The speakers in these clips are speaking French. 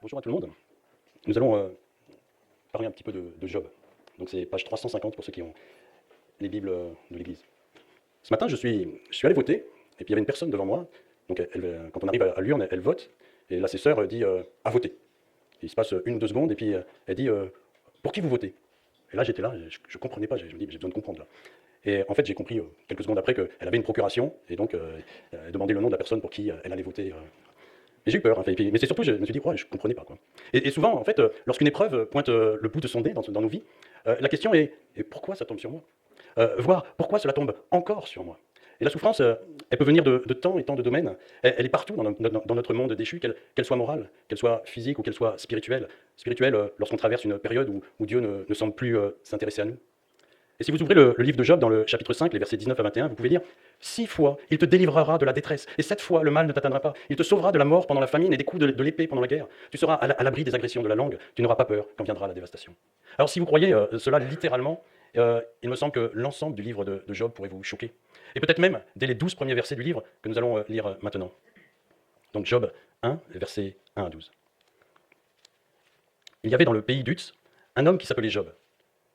Bonjour à tout le monde. Nous allons parler un petit peu de Job. Donc c'est page 350 pour ceux qui ont les Bibles de l'Église. Ce matin, je suis allé voter, et puis il y avait une personne devant moi. Donc quand on arrive à l'urne, elle vote, et l'assesseur dit à voter. Il se passe une ou deux secondes, et puis elle dit pour qui vous votez. Et là j'étais là, je ne comprenais pas, je me dis j'ai besoin de comprendre là. Et en fait j'ai compris quelques secondes après qu'elle avait une procuration, et donc elle demandait le nom de la personne pour qui elle allait voter. Mais j'ai eu peur, hein, mais c'est surtout, je me suis dit, ouais, je ne comprenais pas. Quoi. Et souvent, en fait, lorsqu'une épreuve pointe le bout de son nez dans nos vies, la question est, et pourquoi ça tombe sur moi Voire, pourquoi cela tombe encore sur moi? Et la souffrance, elle peut venir de tant et tant de domaines. Elle est partout dans notre monde déchu, qu'elle soit morale, qu'elle soit physique ou qu'elle soit spirituelle. Spirituelle, lorsqu'on traverse une période où Dieu ne semble plus s'intéresser à nous. Et si vous ouvrez le livre de Job dans le chapitre 5, les versets 19 à 21, vous pouvez lire 6 fois il te délivrera de la détresse, et 7 fois le mal ne t'atteindra pas. Il te sauvera de la mort pendant la famine et des coups de l'épée pendant la guerre. Tu seras à l'abri des agressions de la langue, tu n'auras pas peur quand viendra la dévastation. Alors si vous croyez cela littéralement, il me semble que l'ensemble du livre de Job pourrait vous choquer. Et peut-être même dès les 12 premiers versets du livre que nous allons lire maintenant. Donc Job 1, versets 1 à 12. Il y avait dans le pays d'Uz un homme qui s'appelait Job.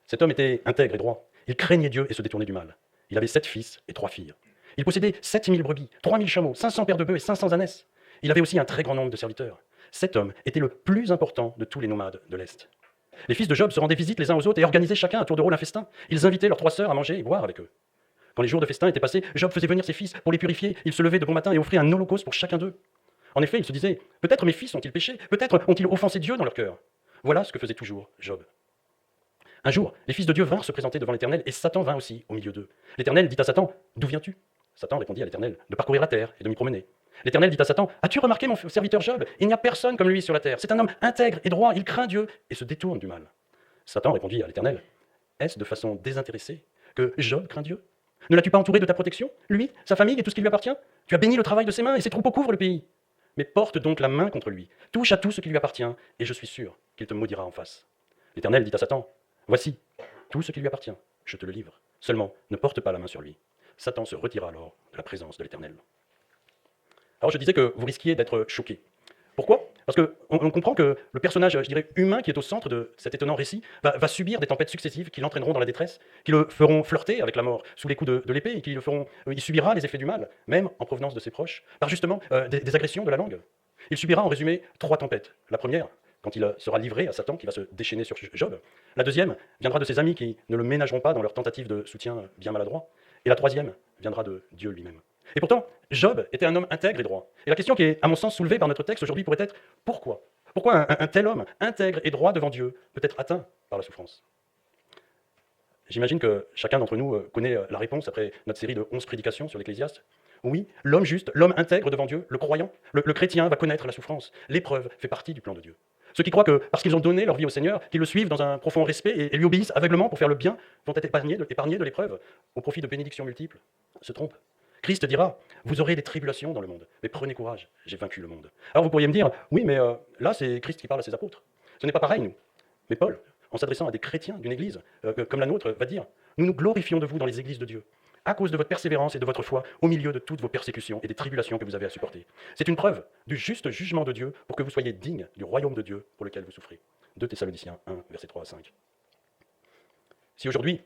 Cet homme était intègre et droit. Il craignait Dieu et se détournait du mal. Il avait 7 fils et 3 filles. Il possédait 7000 brebis, 3000 chameaux, 500 paires de bœufs et 500 ânesses. Il avait aussi un très grand nombre de serviteurs. Cet homme était le plus important de tous les nomades de l'Est. Les fils de Job se rendaient visite les uns aux autres et organisaient chacun à tour de rôle un festin. Ils invitaient leurs 3 sœurs à manger et boire avec eux. Quand les jours de festin étaient passés, Job faisait venir ses fils pour les purifier. Il se levait de bon matin et offrait un holocauste pour chacun d'eux. En effet, il se disait, peut-être mes fils ont-ils péché, peut-être ont-ils offensé Dieu dans leur cœur. Voilà ce que faisait toujours Job. Un jour, les fils de Dieu vinrent se présenter devant l'Éternel, et Satan vint aussi au milieu d'eux. L'Éternel dit à Satan, d'où viens-tu? Satan répondit à l'Éternel, de parcourir la terre et de m'y promener. L'Éternel dit à Satan, as-tu remarqué mon serviteur Job? Il n'y a personne comme lui sur la terre. C'est un homme intègre et droit, il craint Dieu et se détourne du mal. Satan répondit à l'Éternel, est-ce de façon désintéressée que Job craint Dieu? Ne l'as-tu pas entouré de ta protection, lui, sa famille et tout ce qui lui appartient? Tu as béni le travail de ses mains et ses troupeaux couvrent le pays. Mais porte donc la main contre lui, touche à tout ce qui lui appartient, et je suis sûr qu'il te maudira en face. L'Éternel dit à Satan, voici, tout ce qui lui appartient, je te le livre. Seulement, ne porte pas la main sur lui. Satan se retira alors de la présence de l'Éternel. Alors je disais que vous risquiez d'être choqué. Pourquoi? Parce qu'on comprend que le personnage, je dirais, humain qui est au centre de cet étonnant récit va subir des tempêtes successives qui l'entraîneront dans la détresse, qui le feront flirter avec la mort sous les coups de l'épée et qui le feront, il subira les effets du mal, même en provenance de ses proches, par justement des agressions de la langue. Il subira en résumé 3 tempêtes. La première, quand il sera livré à Satan qui va se déchaîner sur Job. La deuxième viendra de ses amis qui ne le ménageront pas dans leur tentative de soutien bien maladroit. Et la troisième viendra de Dieu lui-même. Et pourtant, Job était un homme intègre et droit. Et la question qui est, à mon sens, soulevée par notre texte aujourd'hui pourrait être pourquoi? Pourquoi un tel homme intègre et droit devant Dieu peut être atteint par la souffrance? J'imagine que chacun d'entre nous connaît la réponse après notre série de 11 prédications sur l'Ecclésiaste. Oui, l'homme juste, l'homme intègre devant Dieu, le croyant, le chrétien va connaître la souffrance. L'épreuve fait partie du plan de Dieu. Ceux qui croient que parce qu'ils ont donné leur vie au Seigneur, qu'ils le suivent dans un profond respect et lui obéissent aveuglement pour faire le bien, vont être épargnés de l'épreuve au profit de bénédictions multiples, se trompent. Christ dira, vous aurez des tribulations dans le monde, mais prenez courage, j'ai vaincu le monde. Alors vous pourriez me dire, oui, mais là c'est Christ qui parle à ses apôtres. Ce n'est pas pareil, nous. Mais Paul, en s'adressant à des chrétiens d'une église comme la nôtre, va dire, nous nous glorifions de vous dans les églises de Dieu, à cause de votre persévérance et de votre foi, au milieu de toutes vos persécutions et des tribulations que vous avez à supporter. C'est une preuve du juste jugement de Dieu pour que vous soyez dignes du royaume de Dieu pour lequel vous souffrez. 2 Thessaloniciens 1, versets 3 à 5. Si aujourd'hui,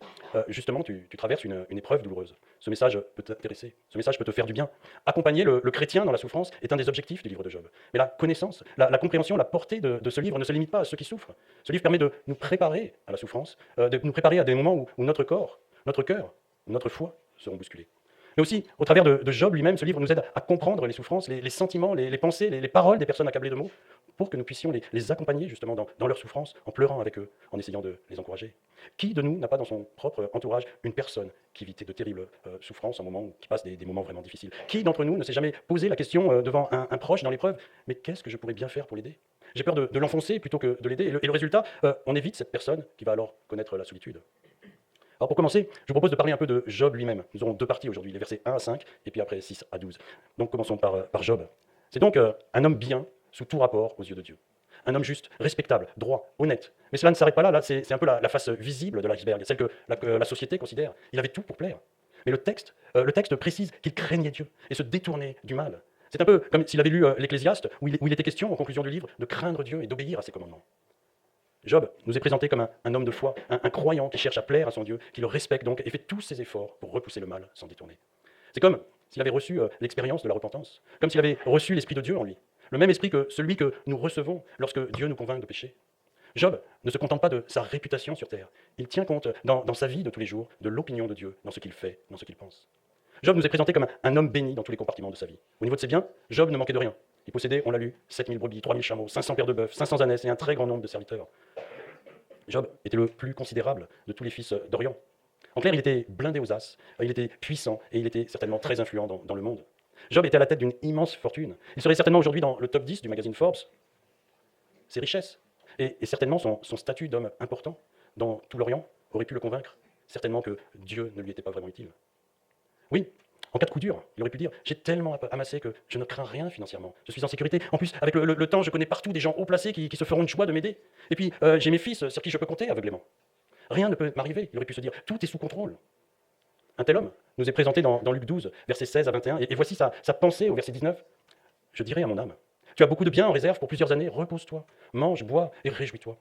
justement, tu traverses une épreuve douloureuse, ce message peut t'intéresser, ce message peut te faire du bien. Accompagner le chrétien dans la souffrance est un des objectifs du livre de Job. Mais la connaissance, la compréhension, la portée de ce livre ne se limite pas à ceux qui souffrent. Ce livre permet de nous préparer à la souffrance, de nous préparer à des moments où notre corps, notre cœur, notre foi seront bousculés. Mais aussi, au travers de Job lui-même, ce livre nous aide à comprendre les souffrances, les sentiments, les pensées, les paroles des personnes accablées de maux, pour que nous puissions les accompagner justement dans leur souffrance, en pleurant avec eux, en essayant de les encourager. Qui de nous n'a pas dans son propre entourage une personne qui vit de terribles souffrances, qui passe des moments vraiment difficiles? Qui d'entre nous ne s'est jamais posé la question devant un proche dans l'épreuve, mais qu'est-ce que je pourrais bien faire pour l'aider? J'ai peur de l'enfoncer plutôt que de l'aider. Et le résultat, on évite cette personne qui va alors connaître la solitude. Alors pour commencer, je vous propose de parler un peu de Job lui-même. Nous aurons 2 parties aujourd'hui, les versets 1 à 5 et puis après 6 à 12. Donc commençons par Job. C'est donc un homme bien sous tout rapport aux yeux de Dieu. Un homme juste, respectable, droit, honnête. Mais cela ne s'arrête pas là, c'est un peu la face visible de l'iceberg, celle que la société considère. Il avait tout pour plaire. Mais le texte précise qu'il craignait Dieu et se détournait du mal. C'est un peu comme s'il avait lu l'Ecclésiaste, où il était question, en conclusion du livre, de craindre Dieu et d'obéir à ses commandements. Job nous est présenté comme un homme de foi, un croyant qui cherche à plaire à son Dieu, qui le respecte donc et fait tous ses efforts pour repousser le mal sans détourner. C'est comme s'il avait reçu l'expérience de la repentance, comme s'il avait reçu l'Esprit de Dieu en lui, le même esprit que celui que nous recevons lorsque Dieu nous convainc de péché. Job ne se contente pas de sa réputation sur terre, il tient compte dans sa vie de tous les jours de l'opinion de Dieu, dans ce qu'il fait, dans ce qu'il pense. Job nous est présenté comme un homme béni dans tous les compartiments de sa vie. Au niveau de ses biens, Job ne manquait de rien. Il possédait, on l'a lu, 7000 brebis, 3000 chameaux, 500 paires de bœufs, 500 ânesses et un très grand nombre de serviteurs. Job était le plus considérable de tous les fils d'Orion. En clair, il était blindé aux as, il était puissant et il était certainement très influent dans le monde. Job était à la tête d'une immense fortune. Il serait certainement aujourd'hui dans le top 10 du magazine Forbes. Ses richesses et certainement son statut d'homme important dans tout l'Orient aurait pu le convaincre. Certainement que Dieu ne lui était pas vraiment utile. Oui, en cas de coup dur, il aurait pu dire « J'ai tellement amassé que je ne crains rien financièrement. Je suis en sécurité. En plus, avec le temps, je connais partout des gens haut placés qui se feront une joie de m'aider. Et puis, j'ai mes fils sur qui je peux compter aveuglément. Rien ne peut m'arriver. » Il aurait pu se dire « Tout est sous contrôle. » Un tel homme nous est présenté dans Luc 12, versets 16 à 21. Et voici sa pensée au verset 19. « Je dirai à mon âme, tu as beaucoup de biens en réserve pour plusieurs années. Repose-toi, mange, bois et réjouis-toi. »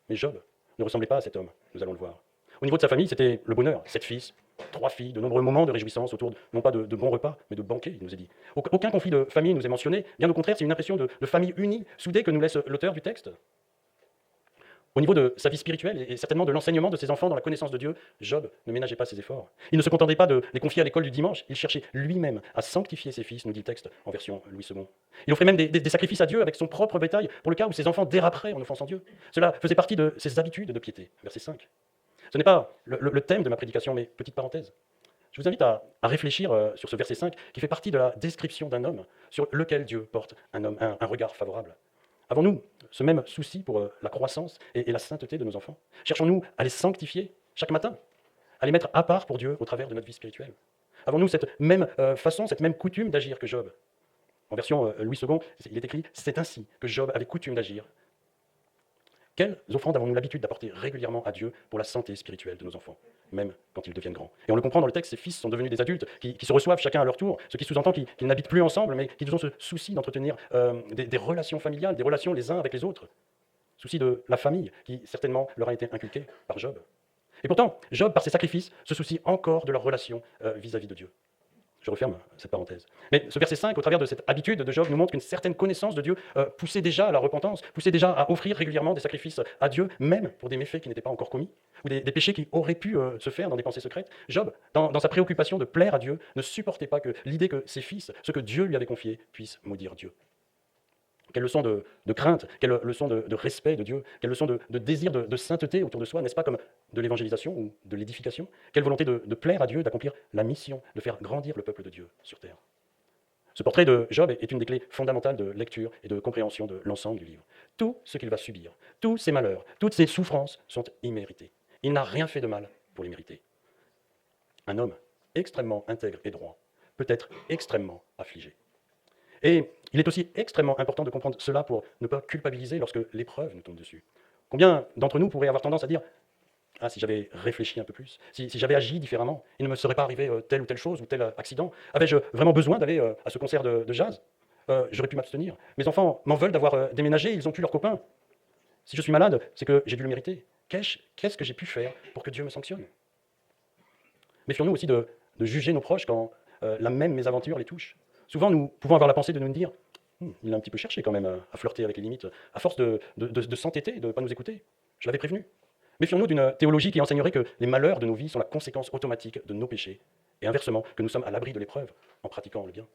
Mais Job ne ressemblait pas à cet homme, nous allons le voir. Au niveau de sa famille, c'était le bonheur. 7 fils, 3 filles, de nombreux moments de réjouissance autour, non pas de bons repas, mais de banquets, il nous est dit. Aucun conflit de famille nous est mentionné, bien au contraire, c'est une impression de famille unie, soudée que nous laisse l'auteur du texte. Au niveau de sa vie spirituelle et certainement de l'enseignement de ses enfants dans la connaissance de Dieu, Job ne ménageait pas ses efforts. Il ne se contentait pas de les confier à l'école du dimanche, il cherchait lui-même à sanctifier ses fils, nous dit le texte en version Louis II. Il offrait même des sacrifices à Dieu avec son propre bétail pour le cas où ses enfants déraperaient en offensant Dieu. Cela faisait partie de ses habitudes de piété. Verset 5. Ce n'est pas le thème de ma prédication, mais petite parenthèse. Je vous invite à réfléchir sur ce verset 5 qui fait partie de la description d'un homme sur lequel Dieu porte un regard favorable. Avons-nous ce même souci pour la croissance et la sainteté de nos enfants? Cherchons-nous à les sanctifier chaque matin, à les mettre à part pour Dieu au travers de notre vie spirituelle? Avons-nous cette même façon, cette même coutume d'agir que Job? En version Louis II, il est écrit « C'est ainsi que Job avait coutume d'agir ». Quelles offrandes avons-nous l'habitude d'apporter régulièrement à Dieu pour la santé spirituelle de nos enfants, même quand ils deviennent grands? Et on le comprend dans le texte, ces fils sont devenus des adultes qui se reçoivent chacun à leur tour, ce qui sous-entend qu'ils n'habitent plus ensemble, mais qu'ils ont ce souci d'entretenir des relations familiales, des relations les uns avec les autres. Souci de la famille, qui certainement leur a été inculqué par Job. Et pourtant, Job, par ses sacrifices, se soucie encore de leur relation vis-à-vis de Dieu. Je referme cette parenthèse. Mais ce verset 5, au travers de cette habitude de Job, nous montre qu'une certaine connaissance de Dieu poussait déjà à la repentance, poussait déjà à offrir régulièrement des sacrifices à Dieu, même pour des méfaits qui n'étaient pas encore commis, ou des péchés qui auraient pu se faire dans des pensées secrètes. Job, dans sa préoccupation de plaire à Dieu, ne supportait pas que l'idée que ses fils, ce que Dieu lui avait confié, puissent maudire Dieu. Quelle leçon de crainte, quelle leçon de respect de Dieu, quelle leçon de désir de sainteté autour de soi, n'est-ce pas comme de l'évangélisation ou de l'édification? Quelle volonté de plaire à Dieu, d'accomplir la mission, de faire grandir le peuple de Dieu sur terre. Ce portrait de Job est une des clés fondamentales de lecture et de compréhension de l'ensemble du livre. Tout ce qu'il va subir, tous ses malheurs, toutes ses souffrances sont immérités. Il n'a rien fait de mal pour les mériter. Un homme extrêmement intègre et droit peut être extrêmement affligé. Et il est aussi extrêmement important de comprendre cela pour ne pas culpabiliser lorsque l'épreuve nous tombe dessus. Combien d'entre nous pourraient avoir tendance à dire « Ah, si j'avais réfléchi un peu plus, si j'avais agi différemment, il ne me serait pas arrivé telle ou telle chose ou tel accident. Avais-je vraiment besoin d'aller à ce concert de jazz? J'aurais pu m'abstenir. Mes enfants m'en veulent d'avoir déménagé, ils ont pu leurs copains. Si je suis malade, c'est que j'ai dû le mériter. Qu'est-ce que j'ai pu faire pour que Dieu me sanctionne ?» Méfions-nous aussi de juger nos proches quand la même mésaventure les touche. Souvent, nous pouvons avoir la pensée de nous dire il a un petit peu cherché quand même à flirter avec les limites, à force de s'entêter, de ne pas nous écouter. Je l'avais prévenu. Méfions-nous d'une théologie qui enseignerait que les malheurs de nos vies sont la conséquence automatique de nos péchés, et inversement, que nous sommes à l'abri de l'épreuve en pratiquant le bien.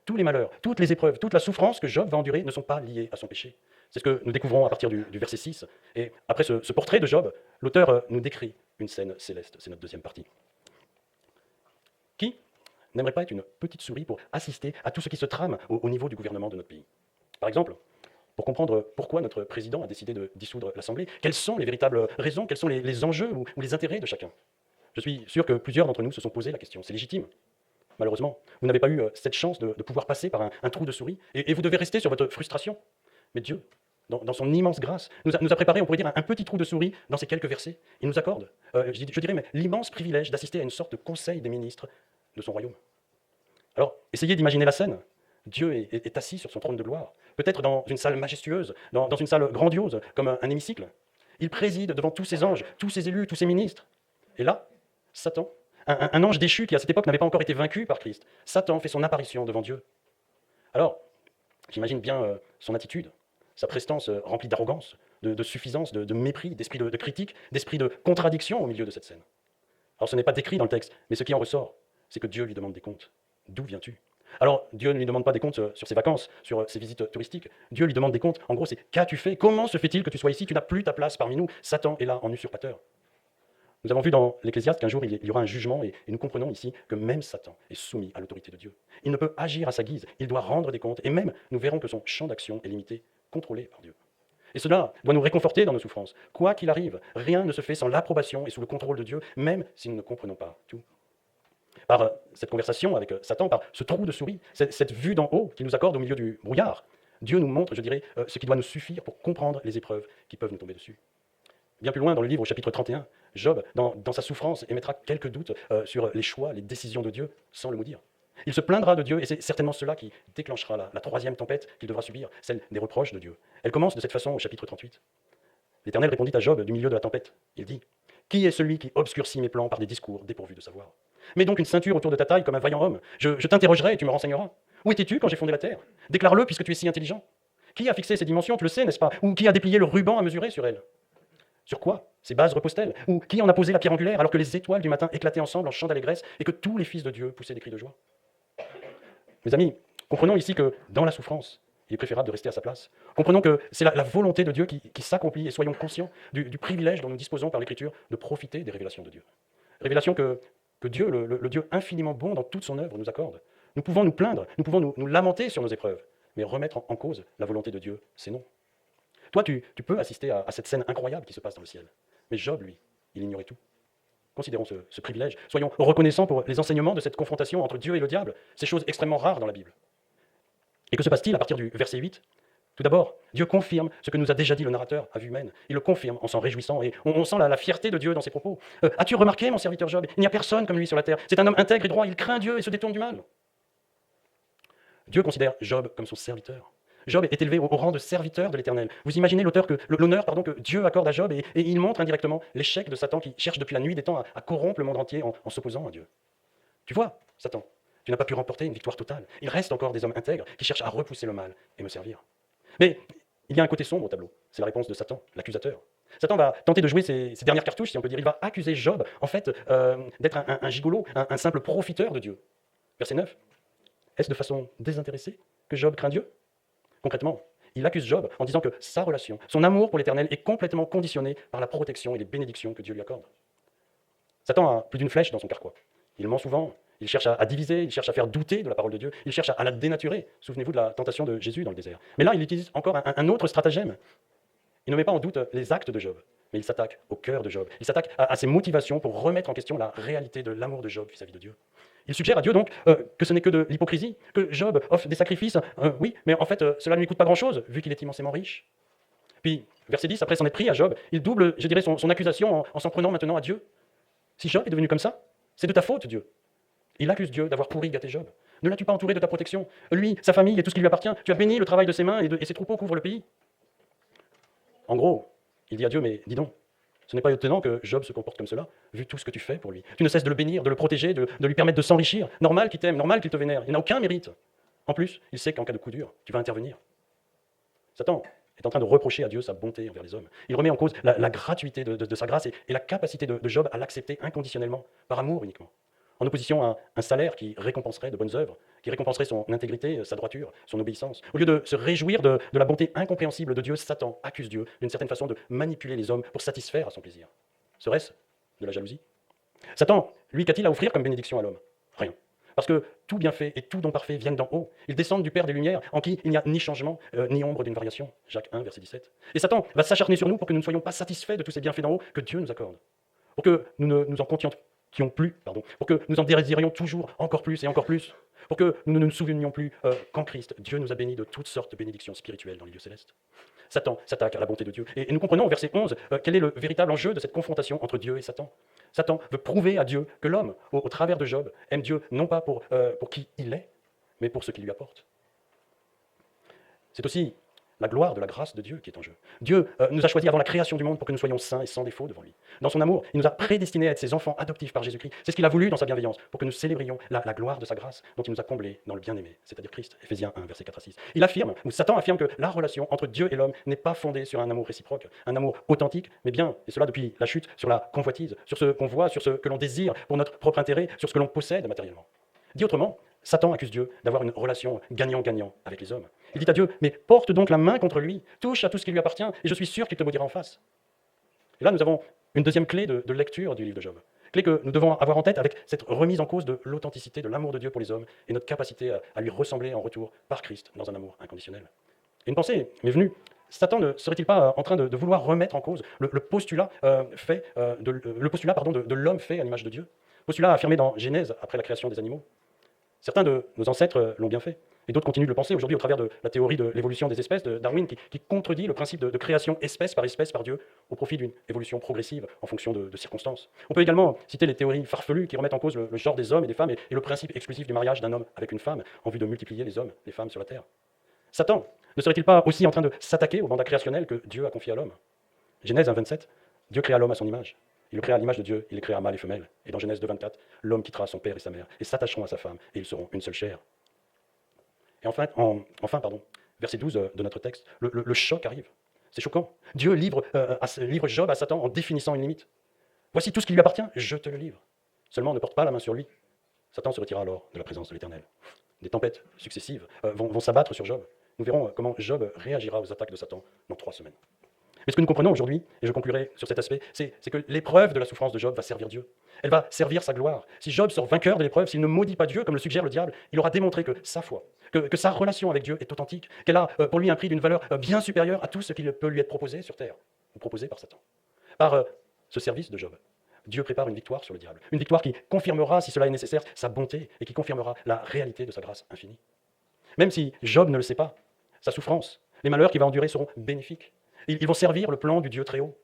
Tous les malheurs, toutes les épreuves, toute la souffrance que Job va endurer ne sont pas liées à son péché. C'est ce que nous découvrons à partir du verset 6. Et après ce portrait de Job, l'auteur nous décrit une scène céleste. C'est notre deuxième partie. Qui n'aimerait pas être une petite souris pour assister à tout ce qui se trame au niveau du gouvernement de notre pays? Par exemple, pour comprendre pourquoi notre président a décidé de dissoudre l'Assemblée, quelles sont les véritables raisons, quels sont les enjeux ou les intérêts de chacun? Je suis sûr que plusieurs d'entre nous se sont posé la question, c'est légitime. Malheureusement, vous n'avez pas eu cette chance de pouvoir passer par un trou de souris, et vous devez rester sur votre frustration. Mais Dieu, dans son immense grâce, nous a préparé, on pourrait dire, un petit trou de souris dans ces quelques versets. Il nous accorde, je dirais, mais l'immense privilège d'assister à une sorte de conseil des ministres de son royaume. Alors, essayez d'imaginer la scène. Dieu est assis sur son trône de gloire, peut-être dans une salle majestueuse, dans une salle grandiose, comme un hémicycle. Il préside devant tous ses anges, tous ses élus, tous ses ministres. Et là, Satan, un ange déchu qui à cette époque n'avait pas encore été vaincu par Christ, Satan fait son apparition devant Dieu. Alors, j'imagine bien son attitude, sa prestance remplie d'arrogance, de suffisance, de mépris, d'esprit de critique, d'esprit de contradiction au milieu de cette scène. Alors ce n'est pas décrit dans le texte, mais ce qui en ressort, c'est que Dieu lui demande des comptes. D'où viens-tu? Alors Dieu ne lui demande pas des comptes sur ses vacances, sur ses visites touristiques. Dieu lui demande des comptes. En gros, c'est qu'as-tu fait? Comment se fait-il que tu sois ici? Tu n'as plus ta place parmi nous. Satan est là en usurpateur. Nous avons vu dans l'Ecclésiaste qu'un jour il y aura un jugement et nous comprenons ici que même Satan est soumis à l'autorité de Dieu. Il ne peut agir à sa guise, il doit rendre des comptes et même nous verrons que son champ d'action est limité, contrôlé par Dieu. Et cela doit nous réconforter dans nos souffrances. Quoi qu'il arrive, rien ne se fait sans l'approbation et sous le contrôle de Dieu, même si nous ne comprenons pas tout. Par cette conversation avec Satan, par ce trou de souris, cette vue d'en haut qu'il nous accorde au milieu du brouillard, Dieu nous montre, je dirais, ce qui doit nous suffire pour comprendre les épreuves qui peuvent nous tomber dessus. Bien plus loin dans le livre, au chapitre 31, Job, dans sa souffrance, émettra quelques doutes sur les choix, les décisions de Dieu, sans le maudire. Il se plaindra de Dieu, et c'est certainement cela qui déclenchera la troisième tempête qu'il devra subir, celle des reproches de Dieu. Elle commence de cette façon au chapitre 38. L'Éternel répondit à Job du milieu de la tempête. Il dit « Qui est celui qui obscurcit mes plans par des discours dépourvus de savoir? Mets donc une ceinture autour de ta taille comme un vaillant homme. Je t'interrogerai et tu me renseigneras. Où étais-tu quand j'ai fondé la terre? Déclare-le puisque tu es si intelligent. Qui a fixé ses dimensions, tu le sais, n'est-ce pas? Ou qui a déplié le ruban à mesurer sur elle? Sur quoi ces bases reposent-elles? Ou qui en a posé la pierre angulaire alors que les étoiles du matin éclataient ensemble en chants d'allégresse et que tous les fils de Dieu poussaient des cris de joie? Mes amis, comprenons ici que dans la souffrance, il est préférable de rester à sa place. Comprenons que c'est la volonté de Dieu qui s'accomplit et soyons conscients du privilège dont nous disposons par l'Écriture de profiter des révélations de Dieu. Révélations que Dieu, le Dieu infiniment bon dans toute son œuvre, nous accorde. Nous pouvons nous plaindre, nous pouvons nous lamenter sur nos épreuves, mais remettre en cause la volonté de Dieu, c'est non. Toi, tu peux assister à cette scène incroyable qui se passe dans le ciel. Mais Job, lui, il ignorait tout. Considérons ce privilège. Soyons reconnaissants pour les enseignements de cette confrontation entre Dieu et le diable, ces choses extrêmement rares dans la Bible. Et que se passe-t-il à partir du verset 8? Tout d'abord, Dieu confirme ce que nous a déjà dit le narrateur à vue humaine. Il le confirme en s'en réjouissant et on sent la fierté de Dieu dans ses propos. As-tu remarqué, mon serviteur Job? Il n'y a personne comme lui sur la terre. C'est un homme intègre et droit, il craint Dieu et se détourne du mal. Dieu considère Job comme son serviteur. Job est élevé au rang de serviteur de l'Éternel. Vous imaginez l'honneur que Dieu accorde à Job et il montre indirectement l'échec de Satan qui cherche depuis la nuit des temps à corrompre le monde entier en s'opposant à Dieu. Tu vois, Satan, tu n'as pas pu remporter une victoire totale. Il reste encore des hommes intègres qui cherchent à repousser le mal et me servir. Mais il y a un côté sombre au tableau. C'est la réponse de Satan, l'accusateur. Satan va tenter de jouer ses dernières cartouches, si on peut dire. Il va accuser Job, en fait, d'être un gigolo, un simple profiteur de Dieu. Verset 9. Est-ce de façon désintéressée que Job craint Dieu? Concrètement, il accuse Job en disant que sa relation, son amour pour l'Éternel est complètement conditionné par la protection et les bénédictions que Dieu lui accorde. Satan a plus d'une flèche dans son carquois. Il ment souvent, il cherche à diviser, il cherche à faire douter de la parole de Dieu, il cherche à la dénaturer. Souvenez-vous de la tentation de Jésus dans le désert. Mais là, il utilise encore un autre stratagème. Il ne met pas en doute les actes de Job, mais il s'attaque au cœur de Job. Il s'attaque à ses motivations pour remettre en question la réalité de l'amour de Job vis-à-vis de Dieu. Il suggère à Dieu donc que ce n'est que de l'hypocrisie, que Job offre des sacrifices, oui, mais en fait cela ne lui coûte pas grand-chose, vu qu'il est immensément riche. Puis, verset 10, après s'en être pris à Job, il double, je dirais, son accusation en s'en prenant maintenant à Dieu. Si Job est devenu comme ça, c'est de ta faute, Dieu. Il accuse Dieu d'avoir pourri gâté Job. Ne l'as-tu pas entouré de ta protection? Lui, sa famille et tout ce qui lui appartient, tu as béni le travail de ses mains et ses troupeaux couvrent le pays. En gros, il dit à Dieu, mais dis donc, ce n'est pas étonnant que Job se comporte comme cela, vu tout ce que tu fais pour lui. Tu ne cesses de le bénir, de le protéger, de lui permettre de s'enrichir. Normal qu'il t'aime, normal qu'il te vénère. Il n'a aucun mérite. En plus, il sait qu'en cas de coup dur, tu vas intervenir. Satan est en train de reprocher à Dieu sa bonté envers les hommes. Il remet en cause la gratuité de sa grâce et la capacité de Job à l'accepter inconditionnellement, par amour uniquement. En opposition à un salaire qui récompenserait de bonnes œuvres, qui récompenserait son intégrité, sa droiture, son obéissance. Au lieu de se réjouir de la bonté incompréhensible de Dieu, Satan accuse Dieu d'une certaine façon de manipuler les hommes pour satisfaire à son plaisir. Serait-ce de la jalousie? Satan, lui, qu'a-t-il à offrir comme bénédiction à l'homme? Rien. Parce que tout bienfait et tout don parfait viennent d'en haut. Ils descendent du Père des Lumières, en qui il n'y a ni changement, ni ombre d'une variation. Jacques 1, verset 17. Et Satan va s'acharner sur nous pour que nous ne soyons pas satisfaits de tous ces bienfaits d'en haut que Dieu nous accorde. Pour que nous ne nous en contentions plus, pour que nous en désirions toujours encore plus et encore plus, pour que nous ne nous souvenions plus qu'en Christ, Dieu nous a bénis de toutes sortes de bénédictions spirituelles dans les lieux célestes. Satan s'attaque à la bonté de Dieu. Et nous comprenons au verset 11 quel est le véritable enjeu de cette confrontation entre Dieu et Satan. Satan veut prouver à Dieu que l'homme, au travers de Job, aime Dieu non pas pour qui il est, mais pour ce qu'il lui apporte. C'est aussi la gloire de la grâce de Dieu qui est en jeu. Dieu nous a choisis avant la création du monde pour que nous soyons saints et sans défaut devant lui. Dans son amour, il nous a prédestinés à être ses enfants adoptifs par Jésus-Christ. C'est ce qu'il a voulu dans sa bienveillance, pour que nous célébrions la gloire de sa grâce, dont il nous a comblés dans le bien-aimé, c'est-à-dire Christ. Éphésiens 1, versets 4 à 6. Il affirme, ou Satan affirme que la relation entre Dieu et l'homme n'est pas fondée sur un amour réciproque, un amour authentique, mais bien, et cela depuis la chute, sur la convoitise, sur ce qu'on voit, sur ce que l'on désire pour notre propre intérêt, sur ce que l'on possède matériellement. Dit autrement, Satan accuse Dieu d'avoir une relation gagnant-gagnant avec les hommes. Il dit à Dieu, mais porte donc la main contre lui, touche à tout ce qui lui appartient, et je suis sûr qu'il te maudira en face. Et là, nous avons une deuxième clé de lecture du livre de Job. Clé que nous devons avoir en tête avec cette remise en cause de l'authenticité, de l'amour de Dieu pour les hommes, et notre capacité à lui ressembler en retour par Christ dans un amour inconditionnel. Et une pensée m'est venue. Satan ne serait-il pas en train de vouloir remettre en cause le postulat, de l'homme fait à l'image de Dieu, postulat affirmé dans Genèse après la création des animaux? Certains de nos ancêtres l'ont bien fait, et d'autres continuent de le penser aujourd'hui au travers de la théorie de l'évolution des espèces de Darwin, qui contredit le principe de création espèce par Dieu, au profit d'une évolution progressive en fonction de circonstances. On peut également citer les théories farfelues qui remettent en cause le genre des hommes et des femmes et le principe exclusif du mariage d'un homme avec une femme en vue de multiplier les hommes, les femmes sur la terre. Satan ne serait-il pas aussi en train de s'attaquer au mandat créationnel que Dieu a confié à l'homme? Genèse 1, 27, Dieu créa l'homme à son image. Il le créa à l'image de Dieu, il les créa mâle et femelle. Et dans Genèse 2, 24, l'homme quittera son père et sa mère et s'attacheront à sa femme, et ils seront une seule chair. Et enfin, verset 12 de notre texte, le choc arrive. C'est choquant. Dieu livre Job à Satan en définissant une limite. Voici tout ce qui lui appartient, je te le livre. Seulement ne porte pas la main sur lui. Satan se retira alors de la présence de l'Éternel. Des tempêtes successives vont s'abattre sur Job. Nous verrons comment Job réagira aux attaques de Satan dans 3 semaines. Mais ce que nous comprenons aujourd'hui, et je conclurai sur cet aspect, c'est que l'épreuve de la souffrance de Job va servir Dieu. Elle va servir sa gloire. Si Job sort vainqueur de l'épreuve, s'il ne maudit pas Dieu, comme le suggère le diable, il aura démontré que sa foi, que sa relation avec Dieu est authentique, qu'elle a pour lui un prix d'une valeur bien supérieure à tout ce qui peut lui être proposé sur terre, ou proposé par Satan. Par ce service de Job, Dieu prépare une victoire sur le diable. Une victoire qui confirmera, si cela est nécessaire, sa bonté et qui confirmera la réalité de sa grâce infinie. Même si Job ne le sait pas, sa souffrance, les malheurs qu'il va endurer seront bénéfiques. Ils vont servir le plan du Dieu très haut.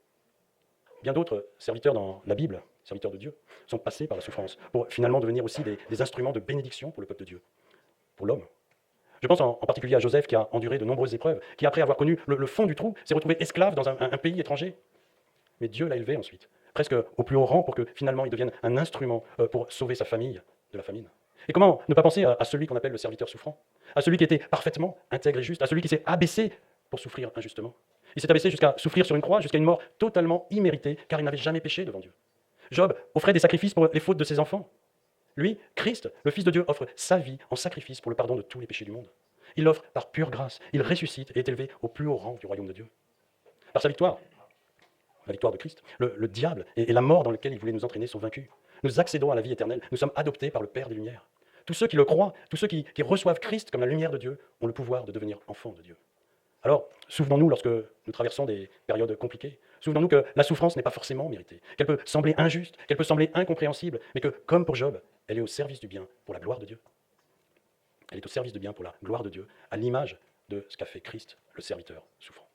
Bien d'autres serviteurs dans la Bible, serviteurs de Dieu, sont passés par la souffrance pour finalement devenir aussi des instruments de bénédiction pour le peuple de Dieu, pour l'homme. Je pense en particulier à Joseph qui a enduré de nombreuses épreuves, qui après avoir connu le fond du trou, s'est retrouvé esclave dans un pays étranger. Mais Dieu l'a élevé ensuite, presque au plus haut rang pour que finalement il devienne un instrument pour sauver sa famille de la famine. Et comment ne pas penser à celui qu'on appelle le serviteur souffrant, à celui qui était parfaitement intègre et juste, à celui qui s'est abaissé pour souffrir injustement. Il s'est abaissé jusqu'à souffrir sur une croix, jusqu'à une mort totalement imméritée, car il n'avait jamais péché devant Dieu. Job offrait des sacrifices pour les fautes de ses enfants. Lui, Christ, le Fils de Dieu, offre sa vie en sacrifice pour le pardon de tous les péchés du monde. Il l'offre par pure grâce. Il ressuscite et est élevé au plus haut rang du royaume de Dieu. Par sa victoire, la victoire de Christ, le diable et la mort dans laquelle il voulait nous entraîner sont vaincus. Nous accédons à la vie éternelle. Nous sommes adoptés par le Père des Lumières. Tous ceux qui le croient, tous ceux qui reçoivent Christ comme la lumière de Dieu, ont le pouvoir de devenir enfants de Dieu. Alors, souvenons-nous lorsque nous traversons des périodes compliquées, souvenons-nous que la souffrance n'est pas forcément méritée, qu'elle peut sembler injuste, qu'elle peut sembler incompréhensible, mais que, comme pour Job, elle est au service du bien pour la gloire de Dieu. Elle est au service du bien pour la gloire de Dieu, à l'image de ce qu'a fait Christ, le serviteur souffrant.